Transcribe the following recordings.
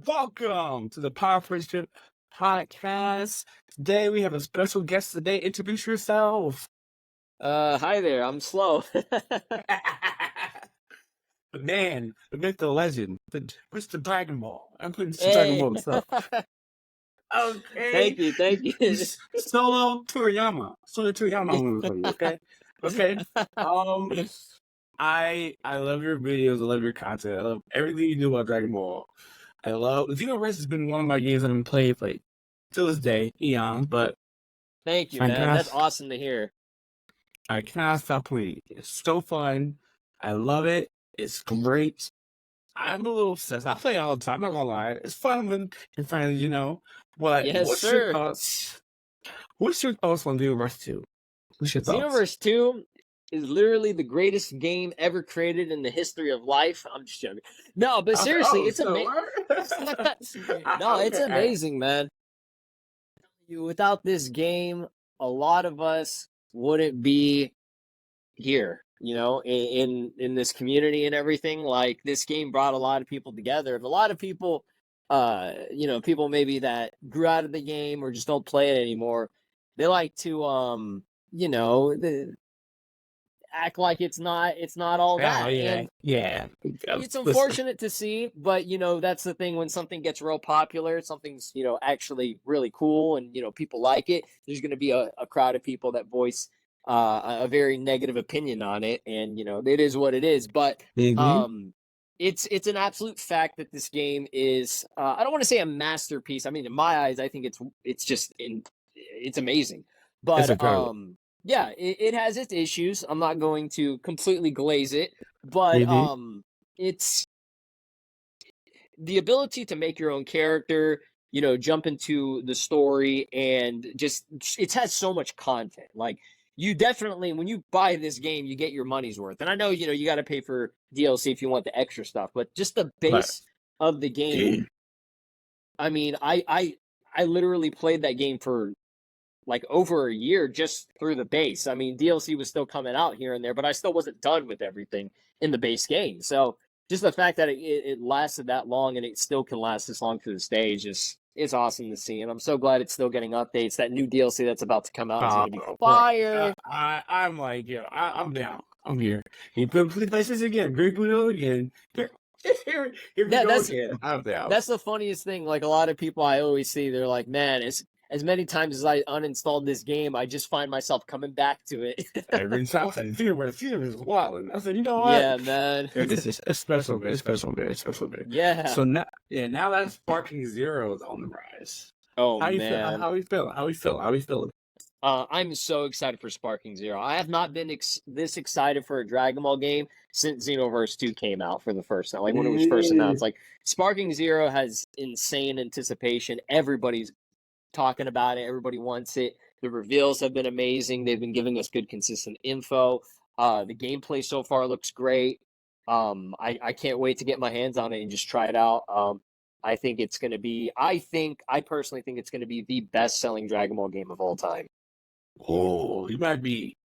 Welcome to the Power Friendship Podcast. Today we have a special guest today. Introduce yourself. Hi there. I'm slow. The man, the myth, the legend, Mr. Dragonball. I'm putting Mr. Hey. Dragonball himself. Okay. Thank you. Solo Toriyama. Solo Toriyama. Okay. Okay. Um, I love your videos. I love your content. I love everything you do about Dragon Ball. I love Xenoverse has been one of my games I've been playing like to this day, eons, but Thank you, I man. cannot That's awesome to hear. I cannot stop playing. It's so fun. I love it. It's great. I'm a little obsessed. I play it all the time, I'm not gonna lie. It's fun when you're finally, But Yes, what's your sir. thoughts? What's your thoughts on Xenoverse 2? What's your thoughts? Xenoverse 2 is literally the greatest game ever created in the history of life. I'm just joking. No, but Okay, seriously, it's so amazing. No, it's amazing, man. Without this game, a lot of us wouldn't be here, in this community and everything. Like, this game brought a lot of people together. A lot of people, people maybe that grew out of the game or just don't play it anymore, they like to act like it's not all Yeah, that. And yeah. it's Listen, unfortunate to see, but that's the thing. When something gets real popular, something's actually really cool, and people like it, there's going to be a crowd of people that voice a very negative opinion on it, and it is what it is. But mhm. it's an absolute fact that this game is, I don't want to say a masterpiece. I mean, in my eyes, I think it's amazing. It's But incredible. yeah, it has its issues. I'm not going to completely glaze it, but Mhm. it's the ability to make your own character, jump into the story, and just it has so much content. Like, you definitely, when you buy this game, you get your money's worth. And I know, you got to pay for DLC if you want the extra stuff, but just the But base of the game. I mean, I literally played that game for like over a year just through the base. I mean, DLC was still coming out here and there, but I still wasn't done with everything in the base game. So just the fact that it lasted that long and it still can last this long to this day is awesome to see. And I'm so glad it's still getting updates. That new DLC that's about to come out is going to be boy, fire. I'm like, I'm down. I'm here. You put places again. Great Blue again. Here we Yeah, go again. I'm down. that's the funniest thing. Like, a lot of people I always see, they're like, man, as many times as I uninstalled this game, I just find myself coming back to it. Every time I said, Theater is wild. And I said, you know what? Yeah, man. This is a special, very special, very special day. Yeah. So now that Sparking Zero is on the rise. Oh, How you feel? man. How you feeling? How you feeling? How you feeling? I'm so excited for Sparking Zero. I have not been this excited for a Dragon Ball game since Xenoverse 2 came out for the first time. Like, when it was first announced. Like, Sparking Zero has insane anticipation. Everybody's talking about it. Everybody wants it. The reveals have been amazing. They've been giving us good, consistent info. The gameplay so far looks great. I can't wait to get my hands on it and just try it out. I think it's going to be. I personally think it's going to be the best-selling Dragon Ball game of all time. Oh, you might be.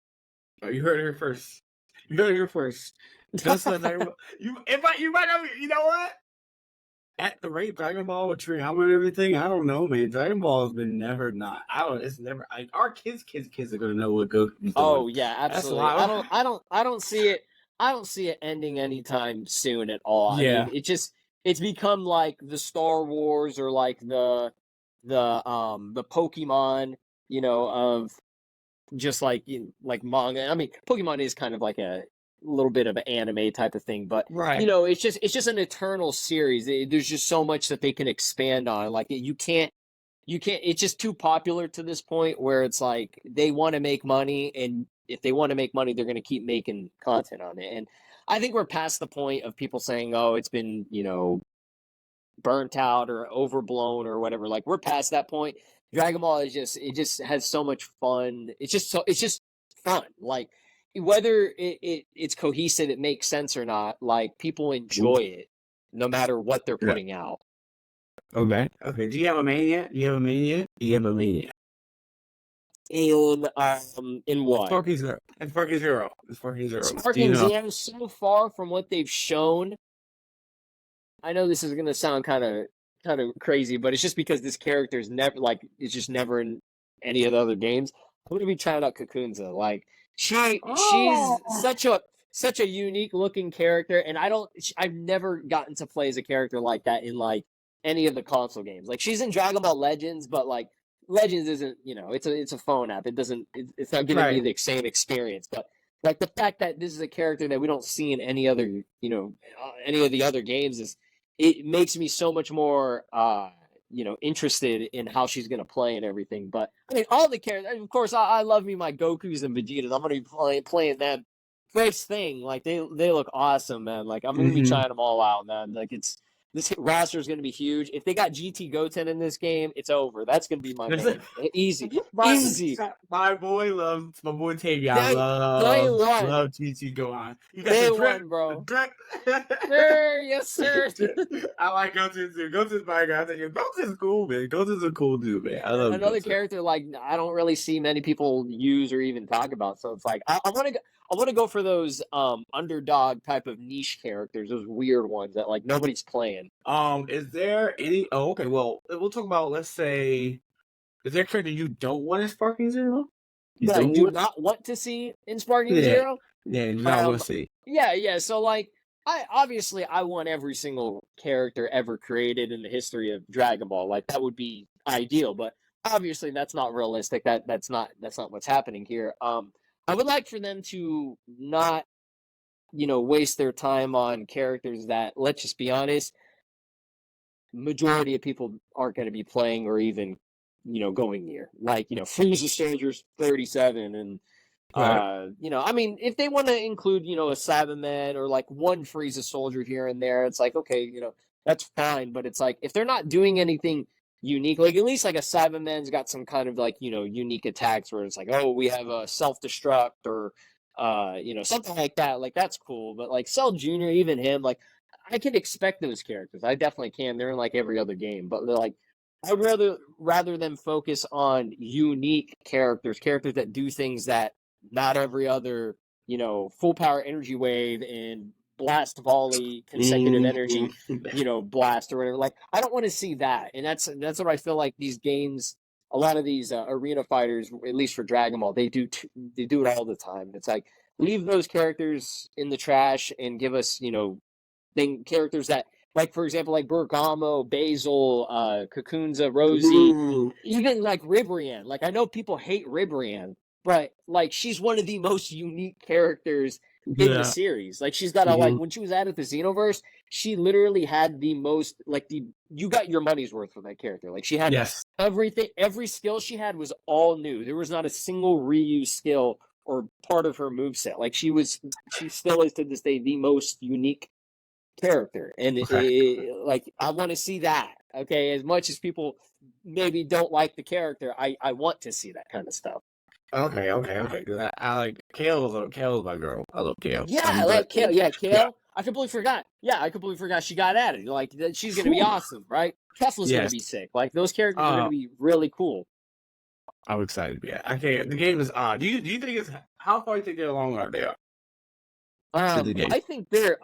Oh, you heard it here first. You heard it here first. Just let everyone, you might not. You know what? At the rate Dragon Ball with Toriyama and everything, I don't know, man. Dragon Ball has been never not. I don't. It's never. Our kids are gonna know what Goku's Oh doing. yeah, That's absolutely. why. I don't see it. I don't see it ending anytime soon at all. I Yeah. mean, it's become like the Star Wars, or like the Pokemon, of just like like manga. I mean, Pokemon is kind of like a little bit of an anime type of thing, but Right. it's just an eternal series. There's just so much that they can expand on. Like, you can't, it's just too popular to this point where it's like they want to make money, and if they want to make money, they're going to keep making content on it. And I think we're past the point of people saying, oh, it's been, burnt out or overblown or whatever. Like, we're past that point. Dragon Ball it just has so much fun. It's just fun. Like, whether it's cohesive, it makes sense or not, like, people enjoy it no matter what they're Yeah. putting out. Okay. Okay. Do you have a mania? Do you have a mania? Do you have a mania? In what? Sparking Zero. It's Sparking Zero. It's Sparking Zero. Do you Sparking know? Zero, so far from what they've shown, I know this is going to sound kind of kind of crazy, but it's just because this character is never like it's just never in any of the other games. I'm gonna be trying out Kakunza. Like she's Oh, such a unique looking character, and I've never gotten to play as a character like that in like any of the console games. Like she's in Dragon Ball Legends, but like Legends isn't, it's a phone app. It's not gonna be right. the same experience. But like the fact that this is a character that we don't see in any other, any of the other games is it makes me so much more interested in how she's gonna play and everything. But I mean, all the characters, of course, I love me my Goku's and Vegetas. I'm gonna be playing them first thing. Like they look awesome, man. Like I'm gonna be Hmm. trying them all out, man. Like this roster is gonna be huge. If they got GT Goten in this game, it's over. That's gonna be my main. Easy, my easy. my boy loves my boy Tavy. I Day one, love GT go on. You got day the one, bro. drag. Sir, yes, sir. I like Goten too. Goten's my guy. I think Goten's cool, man. Goten's a cool dude, man. I love Another Goten. character like I don't really see many people use or even talk about. So it's like I want to go. I want to go for those underdog type of niche characters, those weird ones that like nobody's playing. Is there any? Oh, okay. Well, we'll talk about. Let's say, is there a character you don't want in Sparking Zero? You That I don't do want? not want to see in Sparking Yeah, Zero. yeah. You not want Um, to see. yeah. So like, I want every single character ever created in the history of Dragon Ball. Like that would be ideal, but obviously that's not realistic. That's not what's happening here. I would like for them to not, waste their time on characters that, let's just be honest, majority of people aren't going to be playing or even, going near. Like, Frieza Soldiers 37 and Right. I mean, if they want to include, a Cyberman or like one Frieza soldier here and there, it's like, okay, that's fine. But it's like, if they're not doing anything unique, like at least like a Cyberman's got some kind of like, unique attacks where it's like, oh, we have a self-destruct or, something like that. Like, that's cool. But like Cell Jr., even him, like, I can expect those characters. I definitely can. They're in like every other game. But they're like, I'd rather them focus on unique characters that do things that not every other, full power energy wave and blast volley consecutive energy, Mhm. blast or whatever. Like I don't want to see that, and that's what I feel like these games. A lot of these arena fighters, at least for Dragon Ball, they do it all the time. It's like leave those characters in the trash and give us, characters that, like for example, like Bergamo, Basil, Kakunza, Rosie, Ooh. even like Ribrianne. Like I know people hate Ribrianne, but like she's one of the most unique characters in the Yeah. series. Like she's got a like Mhm. when she was added to Xenoverse, she literally had the most like the you got your money's worth for that character. Like she had Yes. everything, every skill she had was all new. There was not a single reused skill or part of her moveset. Like she still is to this day the most unique character, and Okay. like I want to see that. Okay, as much as people maybe don't like the character, I want to see that kind of stuff. Okay. Okay. Okay. 'Cause I like Kale. Kale's my girl. I love Kale. Yeah, I But like Kale. Yeah, yeah. Kale. I completely forgot. Yeah, I completely forgot she got added. Like she's gonna be Whew. awesome, right? Tesla's gonna Yes. be sick. Like those characters are gonna Uh, be really cool. I'm excited. Yeah. Okay. The game is odd. Do you think it's how far do you think they're along are they to the game? I think they're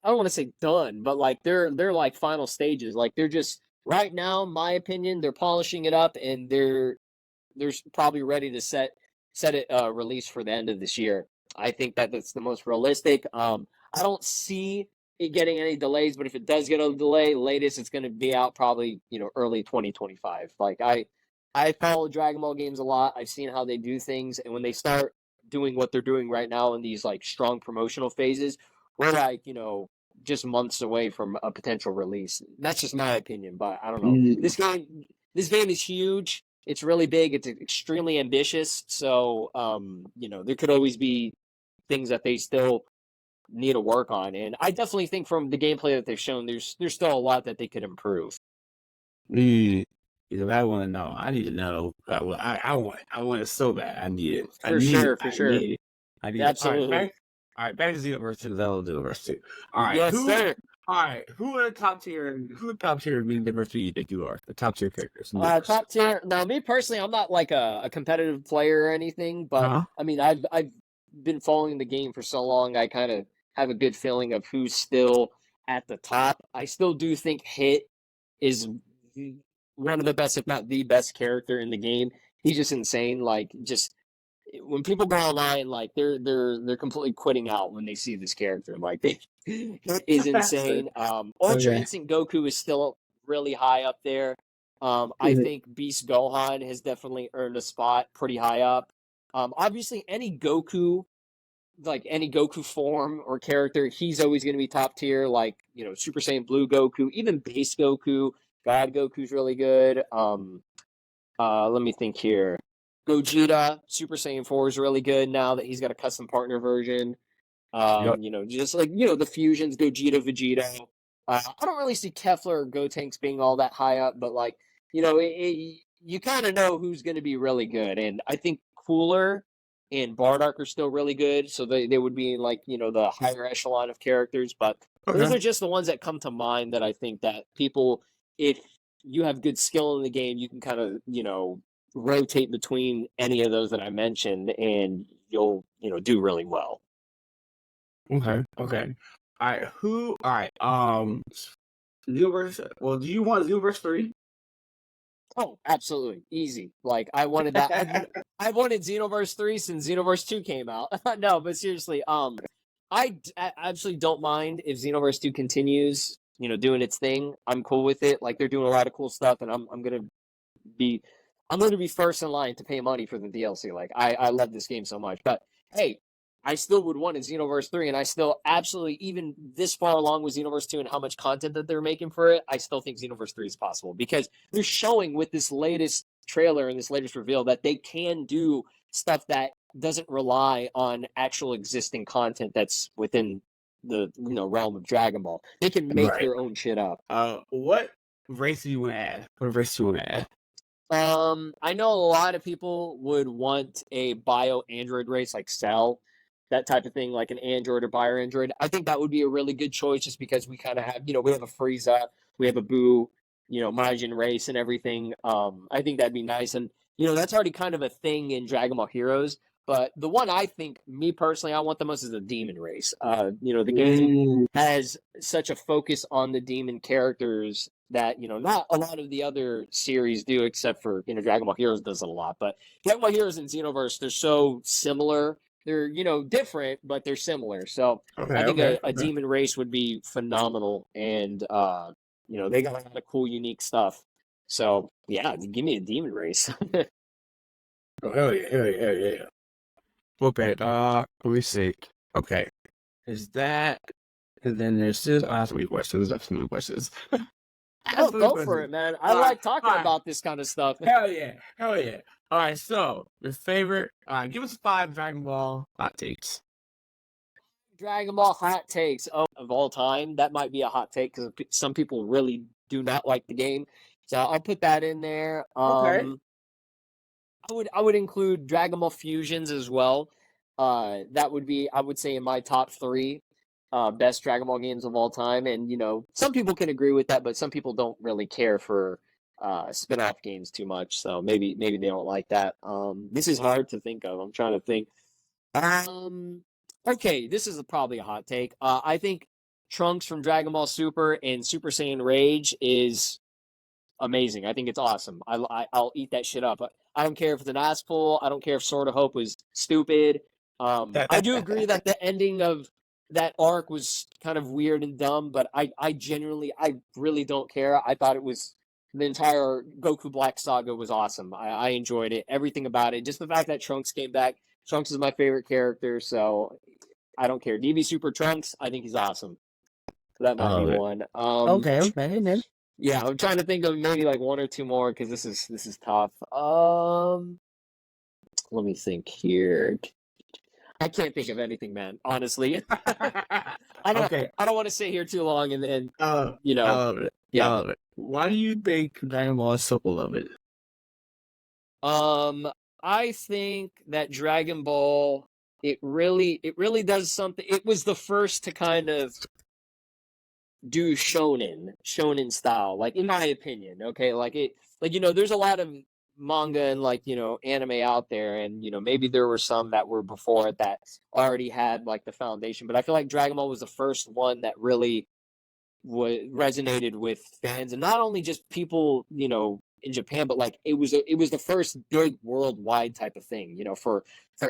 I don't want to say done, but like they're like final stages. Like they're just right now, in my opinion, they're polishing it up and they're probably ready to set it release for the end of this year. I think that that's the most realistic. I don't see it getting any delays, but if it does get a delay, latest it's going to be out probably early 2025. Like I follow Dragon Ball games a lot. I've seen how they do things, and when they start doing what they're doing right now in these like strong promotional phases, we're like just months away from a potential release. That's just my opinion, but I don't know. Mm, This game is huge. It's really big. It's extremely ambitious. So, there could always be things that they still need to work on. And I definitely think from the gameplay that they've shown, there's still a lot that they could improve. mm. Because I want to know. I need to know. I want it so bad. I need it. I For need it. sure, for I sure. need it. I need it. All right, Absolutely. back. All right, back to Xenoverse to Zelda Xenoverse 2. All right, Yes, sir. All right, who are the top tier? Who are the top tier being Xenoverse 2 you think you are? The top tier characters. In Xenoverse. Top tier. Now, me personally, I'm not like a competitive player or anything, but Huh? I mean, I've been following the game for so long. I kind of have a good feeling of who's still at the top. I still do think Hit is one of the best, if not the best character in the game. He's just insane. Like, just when people go online, like they're completely quitting out when they see this character. Like, it is insane. Ultra Okay. Instinct Goku is still really high up there. I think Beast Gohan has definitely earned a spot pretty high up. Obviously, any Goku form or character, he's always going to be top tier. Like, Super Saiyan Blue Goku, even Base Goku, God Goku's really good. Let me think here. Gogeta, Super Saiyan 4 is really good now that he's got a custom partner version. Yep. Just like, the fusions, Gogeta, Vegeta. I don't really see Kefla or Gotenks being all that high up, but like, you kind of know who's going to be really good. And I think Cooler and Bardock are still really good. So they would be in like, the higher echelon of characters. But those Okay. are just the ones that come to mind that I think that people, if you have good skill in the game, you can kind of, rotate between any of those that I mentioned and you'll, do really well. Okay. Okay. All right. Who? All right. Xenoverse. Well, do you want Xenoverse 3? Oh, absolutely. Easy. Like, I wanted that. I've wanted Xenoverse 3 since Xenoverse 2 came out. No, but seriously, I absolutely don't mind if Xenoverse 2 continues, doing its thing. I'm cool with it. Like, they're doing a lot of cool stuff, and be I'm gonna be first in line to pay money for the DLC. Like, I love this game so much. But hey, I still would want a Xenoverse 3, and I still absolutely, even this far along with Xenoverse 2 and how much content that they're making for it, I still think Xenoverse 3 is possible because they're showing with this latest trailer and this latest reveal that they can do stuff that doesn't rely on actual existing content that's within the realm of Dragon Ball. They can make Right. their own shit up. What race do you want to add? What race do you want to add? I know a lot of people would want a bio android race like Cell, that type of thing, like an android or bio android. I think that would be a really good choice just because we kind of have, we have a Frieza, we have a Boo, Majin race and everything. I think that'd be nice. And, that's already kind of a thing in Dragon Ball Heroes. But the one I think, me personally, I want the most is the demon race. The game Ooh. has such a focus on the demon characters that not a lot of the other series do, except for Dragon Ball Heroes does it a lot. But Dragon Ball Heroes and Xenoverse, they're so similar. They're different, but they're similar. So I Okay. think Okay. a demon race would be phenomenal, and they got a lot of cool, unique stuff. So yeah, give me a demon race. Oh, hell yeah. Hell yeah. Hell yeah. Okay. Let me see. Okay. Is that? And then there's this. I have so many questions. I have so many questions. I have Oh, so many go for questions. it, man. I All right. like talking All right. about this kind of stuff. Hell yeah. Hell yeah. All right. So your favorite? Give us 5 Dragon Ball hot takes. Dragon Ball hot takes of all time. That might be a hot take because some people really do not like the game. So I'll put that in there. Okay. I would include Dragon Ball Fusions as well. That would be, I would say, in my top 3 best Dragon Ball games of all time. And some people can agree with that, but some people don't really care for spin-off games too much. So maybe they don't like that. This is hard to think of. I'm trying to think. Okay, this is probably a hot take. I think Trunks from Dragon Ball Super and Super Saiyan Rage is amazing. I think it's awesome. I'll eat that shit up. I don't care if it's an ass pull. I don't care if Sword of Hope was stupid. I do agree that the ending of that arc was kind of weird and dumb, but I genuinely, I really don't care. I thought it was the entire Goku Black saga was awesome. I enjoyed it, everything about it. Just the fact that Trunks came back. Trunks is my favorite character, so I don't care. DB Super Trunks, I think he's awesome. So that might be Oh, one. okay. Okay. Then. Yeah, I'm trying to think of maybe like one or two more because this is tough. Let me think here. I can't think of anything, man. Honestly, I don't. Okay. I don't want to sit here too long and then I love it. I yeah. love it. Why do you think Dragon Ball is so beloved? I think that Dragon Ball it really does something. It was the first to kind of do shonen style, like in my opinion. Okay, there's a lot of manga and anime out there, and maybe there were some that were before it that already had like the foundation, but I feel like Dragon Ball was the first one that really resonated with fans, and not only just people, in Japan, but like it was the first big worldwide type of thing, for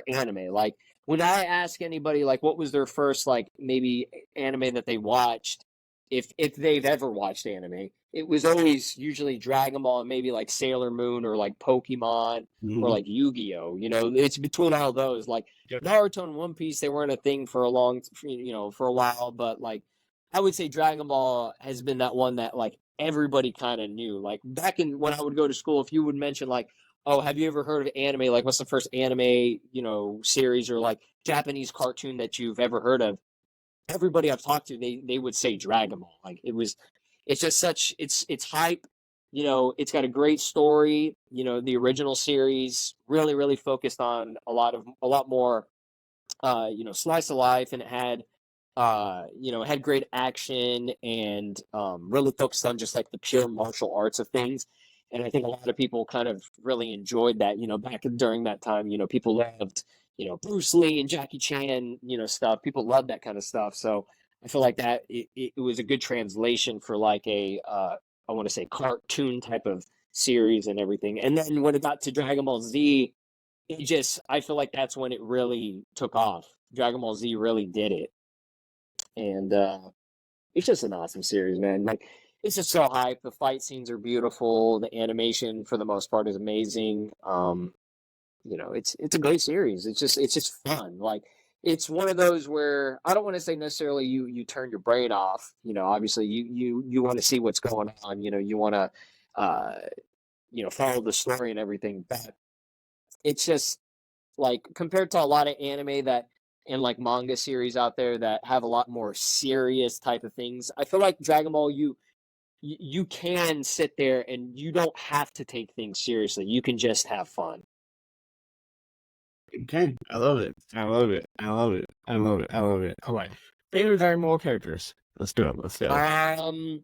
anime. Like when I ask anybody like what was their first like maybe anime that they watched, if they've ever watched anime, it was always usually Dragon Ball and maybe like Sailor Moon or like Pokemon or Mhm. like Yu-Gi-Oh. It's between all those. Like Yep. Naruto and One Piece, they weren't a thing for for a while, but like I would say Dragon Ball has been that one that like everybody kind of knew. Like back in when I would go to school, if you would mention like, oh, have you ever heard of anime? Like, what's the first anime, series or like Japanese cartoon that you've ever heard of? Everybody I've talked to, they would say Dragon Ball. Like it's just such, it's hype. It's got a great story. The original series really focused on a lot more slice of life, and it had great action and really focused on just like the pure martial arts of things. And I think a lot of people kind of really enjoyed that, back during that time, people loved, Bruce Lee and Jackie Chan, stuff. People loved that kind of stuff. So I feel like that it was a good translation for like I want to say cartoon type of series and everything. And then when it got to Dragon Ball Z, I feel like that's when it really took off. Dragon Ball Z really did it. And it's just an awesome series, man. Like it's just so hype. The fight scenes are beautiful. The animation, for the most part, is amazing. It's a great series. It's just fun. Like it's one of those where I don't want to say necessarily you turn your brain off. Obviously you want to see what's going on. You want to uh, follow the story and everything. But it's just like compared to a lot of anime that and like manga series out there that have a lot more serious type of things. I feel like Dragon Ball, you can sit there and you don't have to take things seriously. You can just have fun. Okay, I love it. I love it. I love it. I love it. I love it. All right, favorite Dragon Ball characters. Let's do it. Let's do it.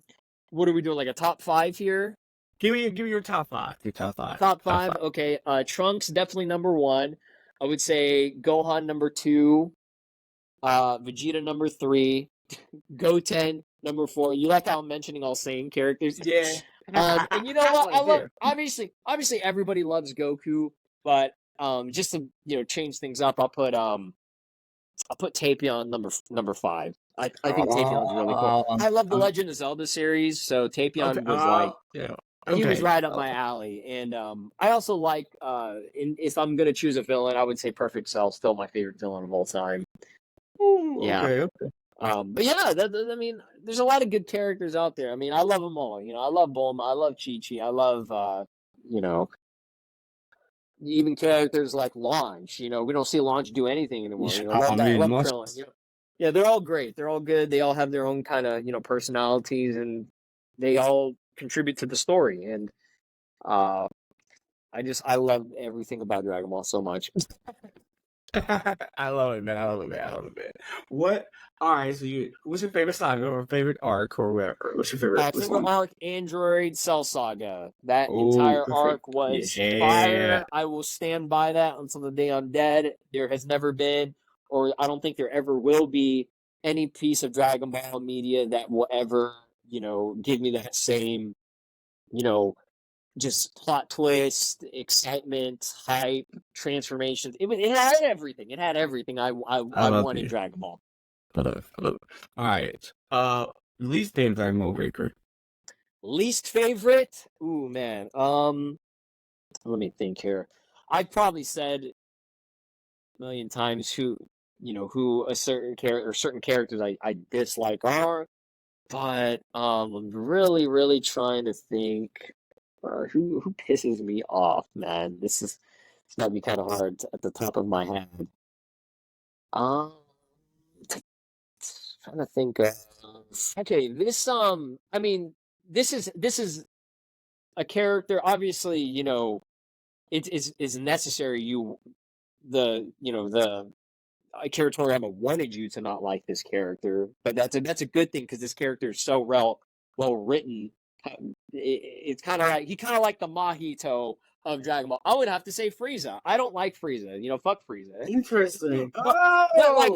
What are we doing? Like a top five here? Give me your top five. Your top five. Top five. Okay. Trunks definitely number one. I would say Gohan number two. Vegeta number three. Goten number four. You like how I'm mentioning all same characters? Yeah. And you know what? I love obviously everybody loves Goku, but just to change things up, I'll put Tapion number five. I think Tapion's really cool. I love the Legend of Zelda series, so Tapion was like yeah. he was Okay. right up my alley. And I also like if I'm gonna choose a villain, I would say Perfect Cell, still my favorite villain of all time. Ooh, Yeah. okay. But yeah, I mean, there's a lot of good characters out there. I mean, I love them all. I love Bulma, I love Chi-Chi, I love you know, even characters like Launch. We don't see Launch do anything anymore. Love that. Love Krillin. Yeah, they're all great. They're all good. They all have their own kind of personalities, and they all contribute to the story. And I love everything about Dragon Ball so much. I love it, man. I love it, man. I love it, man. What? All right. So, what's your favorite saga or favorite arc or whatever? What's your favorite? Favorite arc, Android Cell Saga. That Oh, entire perfect. arc was fire. I will stand by that until the day I'm dead. There has never been, or I don't think there ever will be, any piece of Dragon Ball media that will ever, give me that same, just plot twist, excitement, hype, transformations. It had everything. It had everything I want in Dragon Ball. I love it. All right. Least favorite Dragon Ball breaker. Least favorite? Ooh, man. Let me think here. I've probably said a million times who a certain character or certain characters I dislike are, but I'm really trying to think who pisses me off, man. It's gonna be kind of hard at the top of my head. Um, trying to think of. Okay, this I mean, this is a character. Obviously, it is necessary. The Akira Toriyama wanted you to not like this character, but that's a good thing because this character is so well written. It's kind of like he kind of like the Mahito of Dragon Ball, I would have to say Frieza. I don't like Frieza. You know, fuck Frieza. Interesting. But like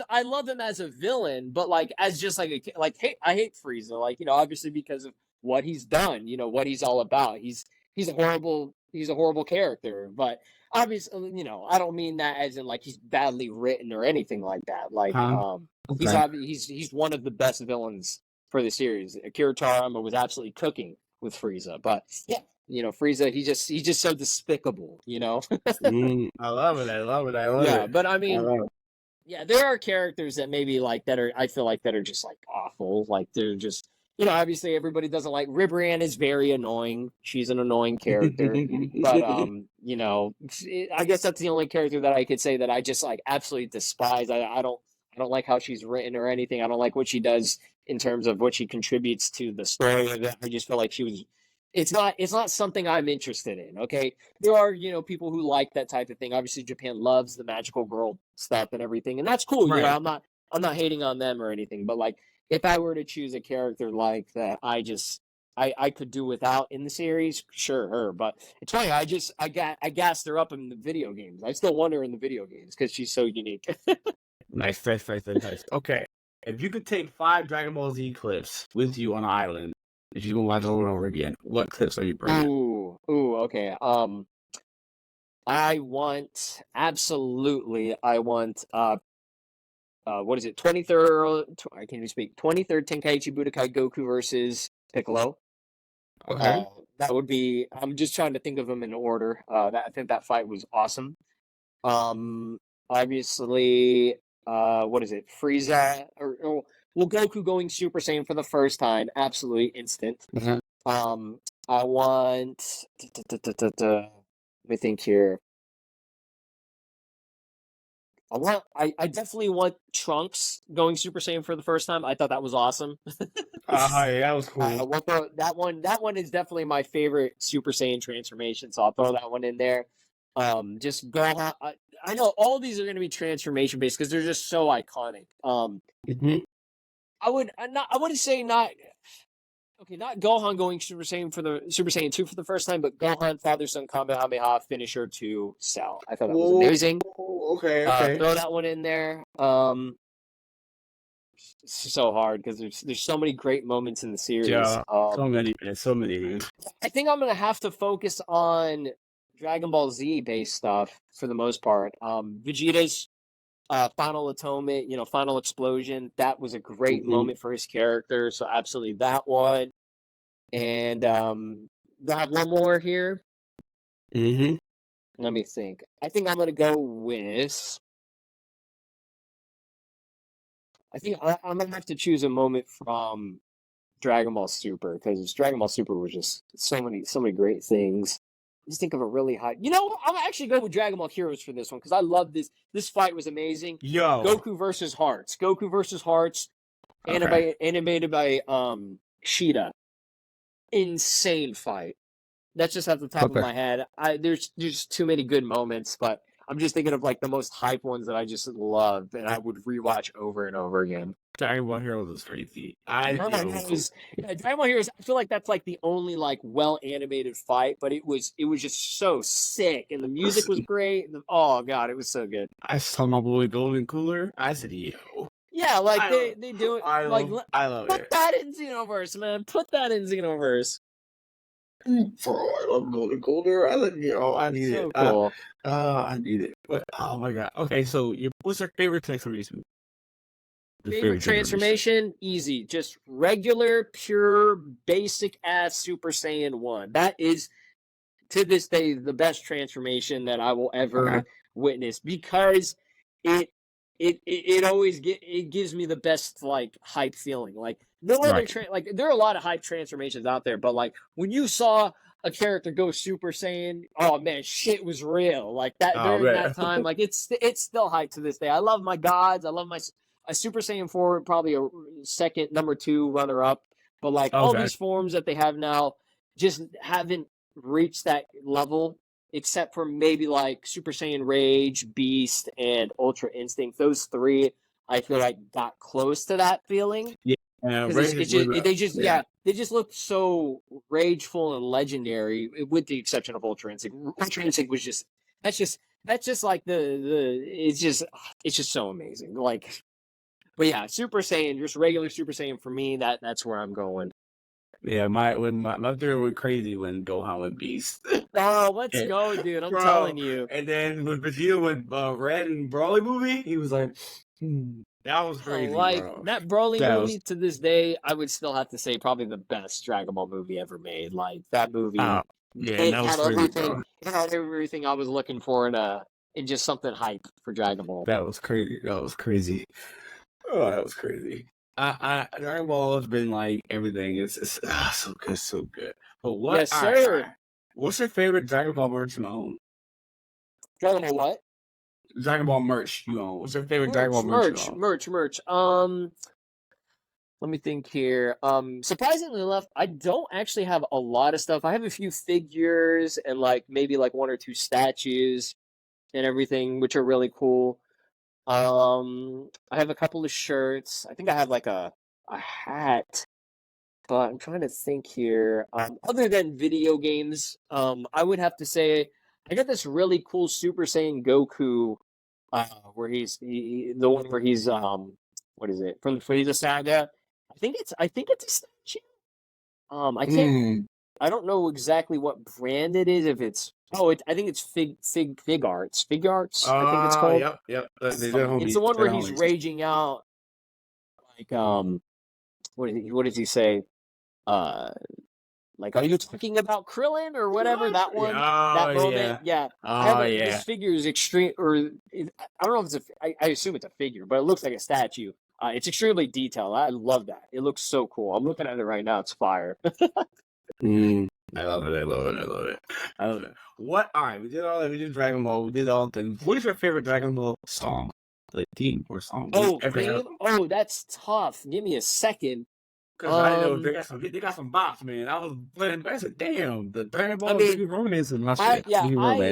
I love him as a villain, but like as just like hey, I hate Frieza. Like, you know, obviously because of what he's done, you know, what he's all about. He's a horrible character, but obviously, you know, I don't mean that as in like he's badly written or anything like that. Like Okay. he's one of the best villains for the series. Akira Toriyama was absolutely cooking with Frieza, but yeah, you know, Frieza, he's just so despicable, you know. I love it. I love it. I love Yeah, it. but I I mean, love it. yeah, there are characters that maybe like that are I feel like that are just like awful. Like they're just, you know, obviously everybody doesn't like Ribrianne is very annoying. She's an annoying character. But you know, I guess that's the only character that I could say that I just like absolutely despise. I don't like how she's written or anything. I don't like what she does in terms of what she contributes to the story. I just feel like she was it's not something I'm interested in. Okay, there are, you know, people who like that type of thing. Obviously, Japan loves the magical girl stuff and everything, and that's cool. You know, Right. I'm not hating on them or anything, but like if I were to choose a character like that, I could do without in the series, sure her. But it's funny, I gassed her up in the video games. I still want her in the video games because she's so unique. Nice, nice, nice, nice, nice. Okay. If you could take 5 Dragon Ball Z clips with you on an island, if you can watch it over and over again, what clips are you bringing? Okay. I want absolutely. I want what is it? 23rd. I can't even speak. 23rd Tenkaichi Budokai Goku versus Piccolo. Okay. That would be. I'm just trying to think of them in order. I think that fight was awesome. Obviously, what is it? Frieza or well, Goku going Super Saiyan for the first time, absolutely instant. Mhm. I want. Let me think here. I definitely want Trunks going Super Saiyan for the first time. I thought that was awesome. Yeah, that was cool. We'll throw that one is definitely my favorite Super Saiyan transformation, so I'll throw that one in there. Just Gohan. I know all these are going to be transformation based because they're just so iconic. Mhm. I wouldn't say not. Okay, not Gohan going Super Saiyan for the Super Saiyan 2 for the first time, but Gohan Father Son Kamehameha Finisher to Cell. I thought that was amazing. Okay, okay. Throw that one in there. It's so hard because there's so many great moments in the series. Yeah, so many, man, so many. I think I'm gonna have to focus on Dragon Ball Z based stuff for the most part. Vegeta's final atonement, you know, final explosion. That was a great Mhm. moment for his character. So absolutely that one. And do I have one more here? Mhm. Let me think. I think I'm gonna go with. I'm gonna have to choose a moment from Dragon Ball Super because Dragon Ball Super was just so many great things. Just think of a really high. You know, I'm actually going with Dragon Ball Heroes for this one because I love this. This fight was amazing. Yo. Goku versus Hearts. Goku versus Hearts. Okay. Animated by Shida. Insane fight. That's just off the top of Okay. my head. There's too many good moments, but I'm just thinking of like the most hype ones that I just love and I would rewatch over and over again. Dragon Ball Heroes is crazy. Dragon Ball Heroes. I feel like that's like the only like well animated fight, but it was just so sick, and the music was great. Oh god, it was so good. I saw my boy Golden Cooler. I said, yo. Yeah, like they do it. I Like love put it. that in Xenoverse, man. Put that in Xenoverse. Bro, I love Golden Cooler. I need So it. cool. I need it. But oh my god. Okay, so what's your favorite transformation? Favorite transformation? Easy. Just regular, pure, basic ass Super Saiyan 1. That is, to this day, the best transformation that I will ever witness because it it gives me the best like hype feeling. Like no other like there are a lot of hype transformations out there, but like when you saw a character go Super Saiyan, oh man, shit was real. Like that Oh during man. that time, like it's still hype to this day. I love my gods. I love my a Super Saiyan 4, probably a second number 2 runner up. But like all Okay. these forms that they have now just haven't reached that level except for maybe like Super Saiyan Rage, Beast, and Ultra Instinct. Those 3 I feel like got close to that feeling. Yeah. And Because yeah, they just look so rageful and legendary, with the exception of Ultra Instinct. Ultra Instinct was just that's just like the it's just so amazing. Like, but yeah, Super Saiyan, just regular Super Saiyan for me. That's where I'm going. yeah. My theory went crazy when Gohan went Beast. Oh, let's And- go, dude! I'm bro. telling you. And then when Vegeta went Red and Broly movie, he was like, that was crazy, Like bro. that Broly That movie was to this day, I would still have to say probably the best Dragon Ball movie ever made. Like that movie, yeah, and that was crazy, bro. it had everything I was looking for in just something hype for Dragon Ball. That was crazy. That was crazy. Oh, that was crazy. Dragon Ball has been like everything. It's so good, so good. But what? Yes, All right, sir. all right. What's your favorite Dragon Ball merch you own? Dragon Ball what? Dragon Ball merch you own. What's your favorite Dragon Ball merch you own? Merch. Let me think here. Surprisingly enough, I don't actually have a lot of stuff. I have a few figures and like maybe like one or two statues and everything, which are really cool. I have a couple of shirts. I think I have like a hat, but I'm trying to think here. Other than video games, I would have to say I got this really cool Super Saiyan Goku, where the one where he's what is it from the Frieza saga? I think it's a statue. I can't. I don't know exactly what brand it is. If it's I think it's Fig Arts. Fig Arts, I think it's called. Yep. It's the one where he's raging out. Like what does he say? Like, are you talking about Krillin or whatever? That one, that moment, yeah. This figure is extreme, I don't know if it's I assume it's a figure, but it looks like a statue. It's extremely detailed. I love that. It looks so cool. I'm looking at it right now. It's fire. I love it. What? All right, we did all that. We did Dragon Ball. We did all the things. What is your favorite Dragon Ball song? Like theme or song? That's tough. Give me a second. Because I know they got some bops, man. I was playing. I said, "Damn, the Dragon Ball is romance and my shit." I'll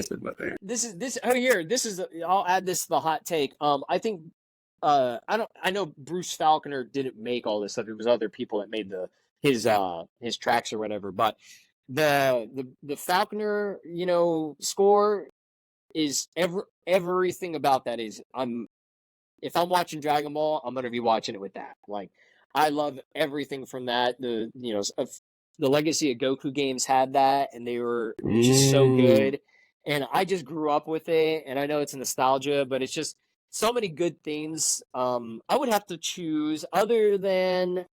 add this to the hot take. I think I know Bruce Falconer didn't make all this stuff. It was other people that made his tracks or whatever. But the Falconer, score is everything about that is if I'm watching Dragon Ball, I'm gonna be watching it with that. Like, I love everything from that. The Legacy of Goku games had that, and they were just so good. And I just grew up with it, and I know it's nostalgia, but it's just so many good things. I would have to choose other than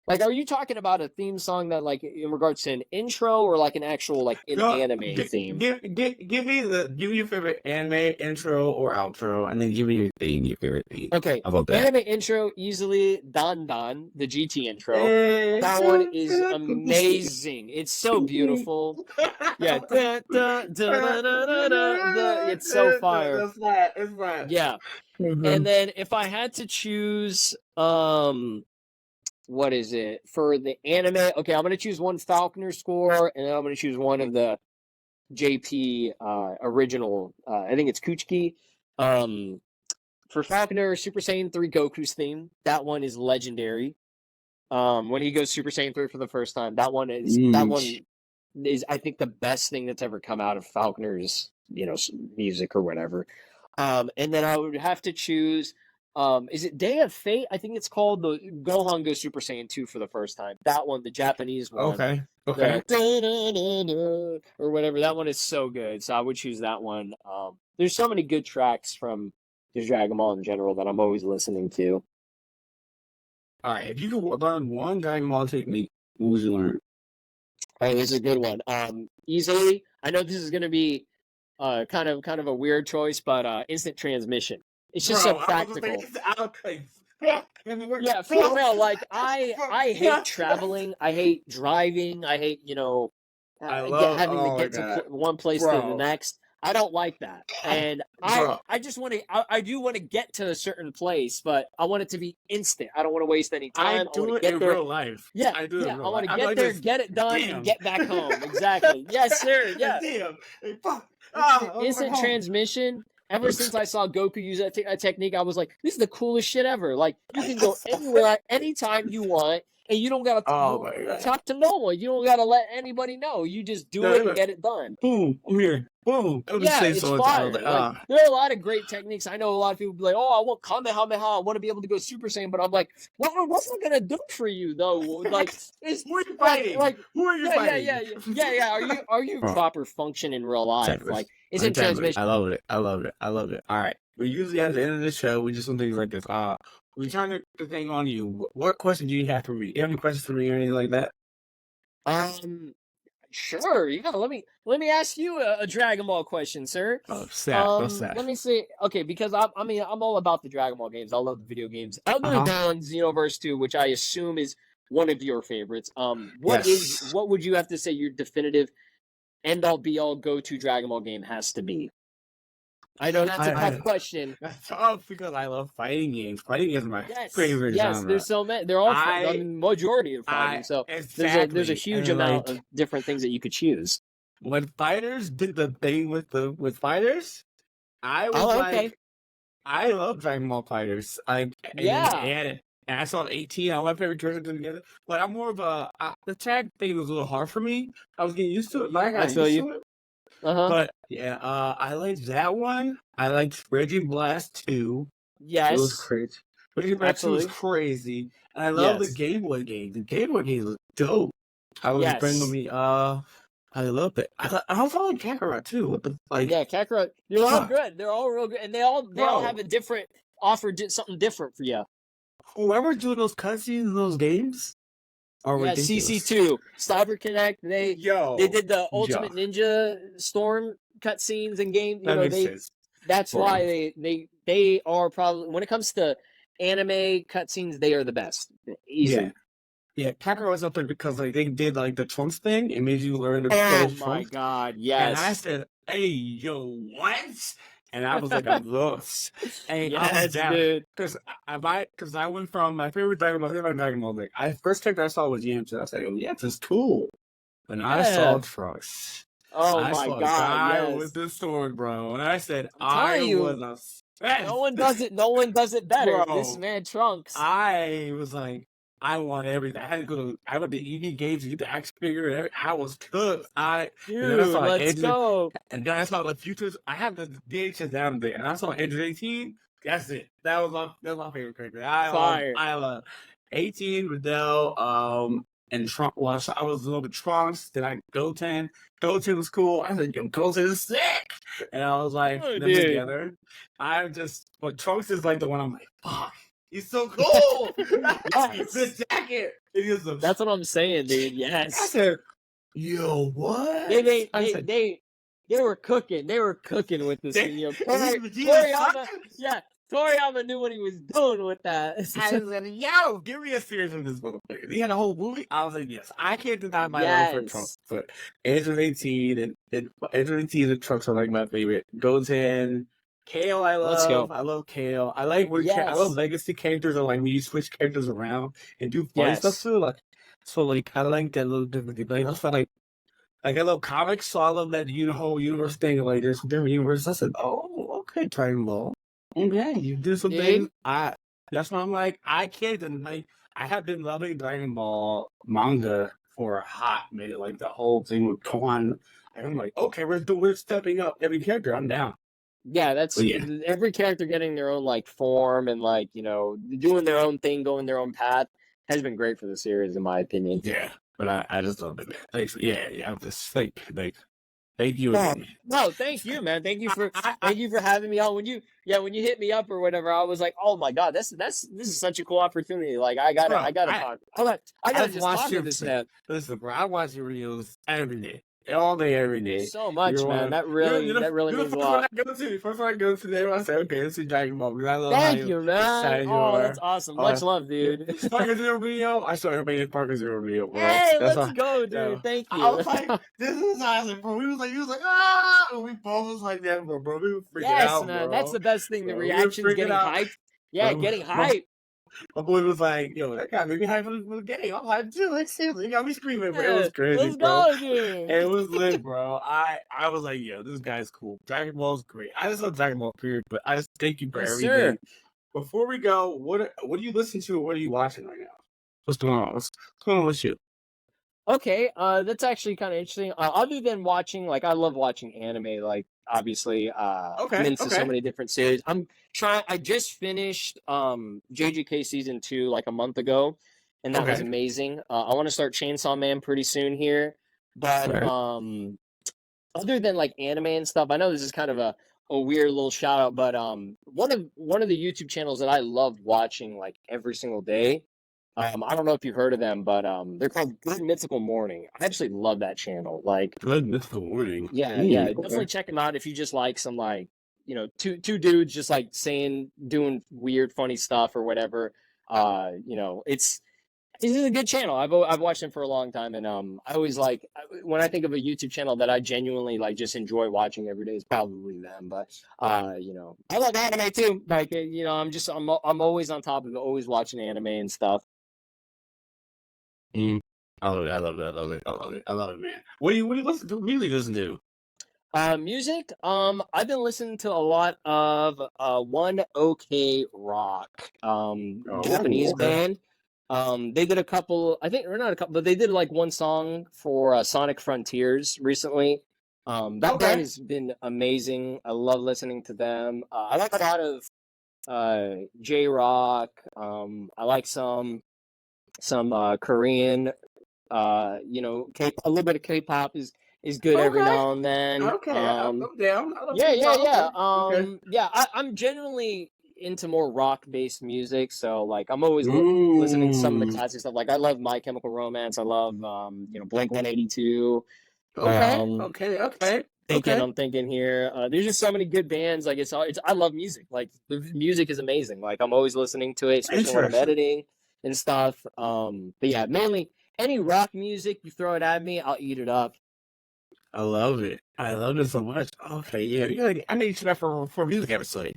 like, are you talking about a theme song that like in regards to an intro or like an actual like anime theme? Give me your favorite anime intro or outro, and then give me your favorite theme. Okay, how about that? Anime intro easily Dan Dan, the GT intro. That one is amazing. It's so beautiful. Yeah, it's so fire. It's flat. Yeah, and then if I had to choose, what is it for the anime? Okay, I'm gonna choose one Falconer score, and then I'm gonna choose one of the JP original. I think it's Kuchiki. For Falconer, Super Saiyan 3 Goku's theme. That one is legendary. When he goes Super Saiyan 3 for the first time, that one is I think the best thing that's ever come out of Falconer's music or whatever. And then I would have to choose. Is it Day of Fate? I think it's called the Gohan goes Super Saiyan 2 for the first time. That one, the Japanese one. Okay. Or whatever. That one is so good. So I would choose that one. There's so many good tracks from just Dragon Ball in general that I'm always listening to. All right. If you could learn one Dragon Ball technique, what would you learn? Oh, this is a good one. Easily, I know this is going to be kind of a weird choice, but instant transmission. It's just so practical. Yeah, for real. Like I hate traveling. I hate driving. I hate having to get to one place to the next. I don't like that, and I just want to. I do want to get to a certain place, but I want it to be instant. I don't want to waste any time. I do it in real life. Yeah, I do. I want to get there, get it done, and get back home. Exactly. Yes, sir. Yeah. Damn. Instant transmission. Ever since I saw Goku use that technique, I was like, "This is the coolest shit ever!" Like, you can go anywhere, anytime you want, and you don't gotta Oh my god. talk to no one. You don't gotta let anybody know. You just do it and get it done. Boom, I'm here. Boom. I would Yeah, say it's so. fire. Like, Like, there are a lot of great techniques. I know a lot of people be like, "Oh, I want Kamehameha. I want to be able to go Super Saiyan," but I'm like, what's that gonna do for you though? Like, it's who are you fighting? like Who are you fighting? yeah. Are you Bro. proper function in real life? Exactly. Like, isn't transmission? I love it. All right. We usually at the end of the show, we just do things like this. We trying to thing on you. What question do you have for me? You have any questions for me or anything like that? Sure. Yeah. Let me ask you a Dragon Ball question, sir. Oh, sad. Let me see. Okay, because I'm all about the Dragon Ball games. I love the video games. Other than Xenoverse 2, which I assume is one of your favorites. What would you have to say your definitive end all be all go to Dragon Ball game has to be? I know that's a tough question. That's tough because I love fighting games. Fighting is my favorite genre. Yes, there's so many. They're all the majority of fighting. So there's a huge amount of different things that you could choose. When fighters did the thing with fighters, I was I love Dragon Ball Fighters. And I saw 18. I my favorite characters together. But I'm more of the tag thing was a little hard for me. I was getting used to it. I feel you. But yeah, I liked that one. I liked Reggie Blast 2. Yes. It was crazy. Reggie Blast 2 was crazy. And I love the Game Boy game. The Game Boy game was dope. I was bringing me I love it. I also like Kakarot too. Like, yeah, Kakarot. They're all good. They're all real good. And they all have a different something different for you. Whoever's doing those cutscenes in those games are ridiculous. CC2, Cyber Connect, they did the Ultimate Ninja Storm cutscenes and games. You know, that's why they are probably, when it comes to anime cutscenes, they are the best. Easy. Yeah, Kakarot was up there because like they did like the Trunks thing and made you learn to play Trunks. Oh my god, yes. And I said, "Hey, yo, what?" And I was like, "I'm lost." And I was down because I went from my favorite Dragon Ball thing. I first character I saw was Yamcha. I said, "Oh, Yamcha's cool." When I saw Trunks, I saw my god, with the sword, bro, and I said, was no one does it. No one does it better. Bro, this man Trunks. I was like, I want everything. I had to go. I went to EV games to get the action figure. I was cooked. Let's go. And then I saw the futures. I have the VHS down there, and I saw Android 18. That's it. That was my favorite character. I love 18, Riddell, and Trunks. Well, I was a little bit Trunks. Then I Goten. Goten was cool. I said, "Yo, Goten is sick," and I was like, them together. But Trunks is like the one I'm like, fuck. He's so cool. The jacket. That's what I'm saying, dude. Yes. I said, "Yo, what?" They were cooking. They were cooking with this. Toriyama knew what he was doing with that. I said, "Yo, give me a series of this motherfucker." He had a whole movie. I was like, "Yes, I can't deny my love for Trunks." But Android 18 and Android 18 and Trunks are like my favorite. Goten. Kale, I love. Let's go. I love Kale. I like I love legacy characters, or like when you switch characters around and do fun stuff too. Like, I like that little different thing. Like, also like I love comics, so I love that whole universe thing. Like, there's different universes. I said, "Oh, okay, Dragon Ball. Okay, you do some things." That's why I'm like, I can't deny. I have been loving Dragon Ball manga for a hot minute. Like the whole thing with Kon. I'm like, okay, we're stepping up every character. I'm down. Yeah, that's every character getting their own like form and like, you know, doing their own thing, going their own path has been great for the series in my opinion. Yeah, but I just love it. Thanks. I'm just thank you. No, thank you, man. Thank you for having me on. When you hit me up or whatever, I was like, oh my god, this is such a cool opportunity. Like I gotta talk. I gotta just talk to this man. Listen, bro, I watch your videos every day. All day, every day. So much, man. That really means a lot. First one I go to, I say, okay, this is Dragon Ball. I love Thank you, man. Oh, that's awesome. Much love, dude. Parker Zero video. I saw everybody in Parker Zero video. Bro. Hey, let's go, dude. Thank you. I was like, this is awesome, bro. He was like, ah! And we both was like that, bro. We were freaking out, man. bro. That's the best thing. The reactions getting hyped. Yeah, getting hyped. My boy was like, "Yo, that guy made me hype for the game." I'm like, "Dude, let's see." He got me screaming, bro. It was Yeah, crazy, let's bro. go, dude. It was lit, bro. I was like, "Yo, this guy's cool." Dragon Ball's great. I just love Dragon Ball, period. But I just thank you for Yes, sir. everything. Before we go, what do you listen to? Or what are you watching right now? What's going on? What's going on with you? Okay, that's actually kind of interesting. Other than watching, like I love watching anime. Like obviously, I'm Okay, into so okay, many different series. I'm trying. I just finished JJK season 2 like a month ago, and that was okay. amazing. I want to start Chainsaw Man pretty soon here, but Right. other than like anime and stuff, I know this is kind of a weird little shout out, but one of the YouTube channels that I love watching like every single day. I don't know if you've heard of them, but they're called Good Mythical Morning. I absolutely love that channel. Like, Good mythical warning. yeah, definitely Okay. check them out if you just like some like two dudes just like doing weird funny stuff or whatever. It's a good channel. I've watched them for a long time, and I always like when I think of a YouTube channel that I genuinely like just enjoy watching every day is probably them. But I love anime too. Like I'm always on top of it, always watching anime and stuff. Mm. I love it. I love it. I love it. I love it. I love it, man. What do you listen to? Music listen to? Music. I've been listening to a lot of One OK Rock, Oh, Japanese okay. band. They did a couple, I think, or not a couple, but they did like one song for Sonic Frontiers recently. That band Okay. has been amazing. I love listening to them. I like a lot of J Rock. I like some Korean. A little bit of K-pop is good every Okay. now and then. Okay. I'm down. I love Yeah, yeah, K-pop. yeah. Okay. Okay. I'm generally into more rock-based music, so like I'm always listening to some of the Mm. classic stuff. Like I love My Chemical Romance. I love Blink 182. Okay. Um, Okay. Okay. thinking Okay. I'm thinking here. There's just so many good bands. Like it's I love music. Like the music is amazing. Like I'm always listening to it, especially when I'm Interesting. editing and stuff. But yeah, mainly any rock music you throw it at me, I'll eat it up. I love it. I love it so much. Okay. Yeah. I need you that for a music episode.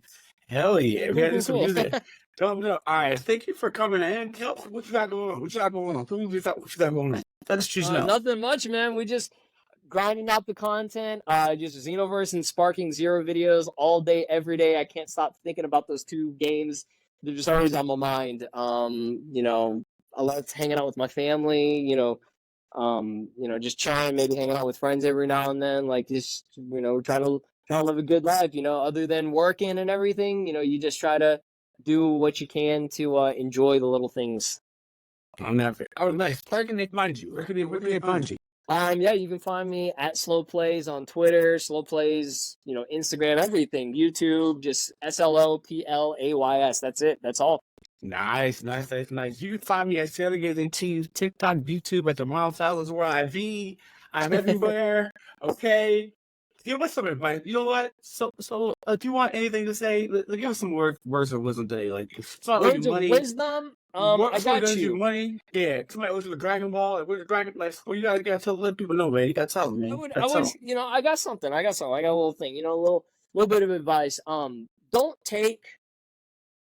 Hell Yeah, yeah. We cool, gotta do cool, some cool. music. Thumbs up. All right. Thank you for coming in. Tell us what you got going on. What you got going on? Tell me what you got going on. Let us choose now. Nothing much, man. We just grinding out the content. Just Xenoverse and Sparking Zero videos all day, every day. I can't stop thinking about those two games. They're just always on my mind. I love hanging out with my family. Just trying, maybe hanging out with friends every now and then. Like just, trying to live a good life. Other than working and everything. You just try to do what you can to enjoy the little things. I'm not. Oh, nice. Where can they find you? Where can they find you? Yeah, you can find me at Slow Plays on Twitter, Slow Plays, Instagram, everything, YouTube, just SLOPLAYS. That's it. That's all. Nice, nice, nice, nice. You can find me at Sailor Tees, TikTok, YouTube at the Mom Fellas where I be. I'm everywhere. Okay. Give us some advice. You know what? So, if you want anything to say, give us some words of wisdom today. Like, if somebody owes you Words of money, wisdom. I somebody got owes you you. money, yeah, somebody owes you the Dragon Ball, like, where's the Dragon, like, well, you gotta let people know, man. You gotta tell them, I man. would, I That's all. was, I got something. I got something. I got a little thing. A little bit of advice. Don't take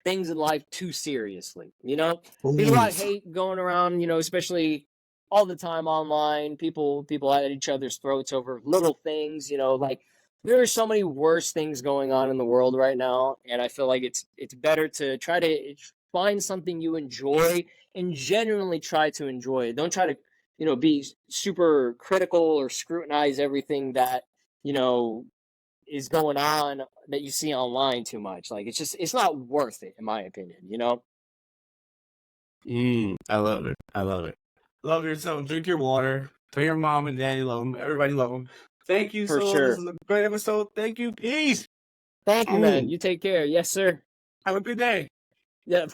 things in life too seriously. There's a lot Ooh. of hate going around. Especially all the time online. People at each other's throats over little things. Like there are so many worse things going on in the world right now, and I feel like it's better to try to find something you enjoy and genuinely try to enjoy it. Don't try to be super critical or scrutinize everything that you know is going on that you see online too much. Like it's not worth it in my opinion. I love it. I love it. Love yourself. Drink your water. Tell your mom and daddy love them. Everybody love them. Thank you For so. This sure. is a great episode. Thank you. Peace. Thank you, man. You take care. Yes, sir. Have a good day. Yeah.